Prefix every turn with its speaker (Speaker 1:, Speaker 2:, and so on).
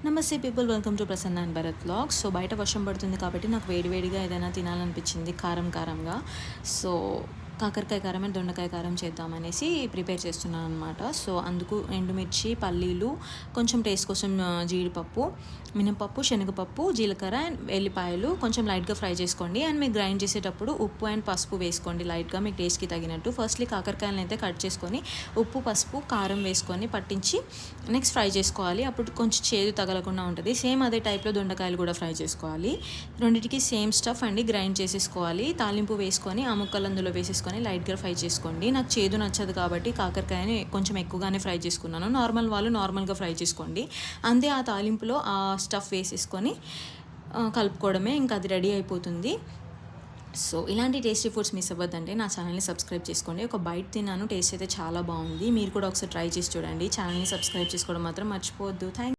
Speaker 1: నమస్తే people, welcome to Prasanna and Bharat vlogs. So బయట వర్షం పడుతుంది కాబట్టి నాకు వేడివేడిగా ఏదైనా తినాలనిపించింది కారంగా. సో కాకరకాయ కారం అండ్ దొండకాయ కారం చేద్దామనేసి ప్రిపేర్ చేస్తున్నాను అనమాట. సో అందుకు ఎండుమిర్చి, పల్లీలు, కొంచెం టేస్ట్ కోసం జీడిపప్పు, మినపప్పు, శనగపప్పు, జీలకర్ర అండ్ వెల్లిపాయలు కొంచెం లైట్గా ఫ్రై చేసుకోండి. అండ్ మీరు గ్రైండ్ చేసేటప్పుడు ఉప్పు అండ్ పసుపు వేసుకోండి లైట్గా, మీకు టేస్ట్కి తగినట్టు. ఫస్ట్లీ కాకరకాయలను అయితే కట్ చేసుకొని ఉప్పు, పసుపు, కారం వేసుకొని పట్టించి నెక్స్ట్ ఫ్రై చేసుకోవాలి. అప్పుడు కొంచెం చేదు తగలకుండా ఉంటుంది. సేమ్ అదే టైప్లో దొండకాయలు కూడా ఫ్రై చేసుకోవాలి. రెండింటికి సేమ్ స్టఫ్ అండి, గ్రైండ్ చేసేసుకోవాలి. తాలింపు వేసుకొని ఆ ముక్కలు అందులో వేసేసుకొని లైట్గా ఫ్రై చేసుకోండి. నాకు చేదు నచ్చదు కాబట్టి కాకరకాయని కొంచెం ఎక్కువగానే ఫ్రై చేసుకున్నాను. నార్మల్ వాళ్ళు నార్మల్గా ఫ్రై చేసుకోండి. అంతే, ఆ తాలింపులో ఆ స్టఫ్ వేసేసుకొని కలుపుకోవడమే, ఇంకా అది రెడీ అయిపోతుంది. సో ఇలాంటి టేస్టీ ఫుడ్స్ మిస్ అవ్వద్దంటే నా ఛానల్ని సబ్స్క్రైబ్ చేసుకోండి. ఒక బైట్ తిన్నాను, టేస్ట్ అయితే చాలా బాగుంది. మీరు కూడా ఒకసారి ట్రై చేసి చూడండి. ఛానల్ని సబ్స్క్రైబ్ చేసుకోవడం మాత్రం మర్చిపోవద్దు. థ్యాంక్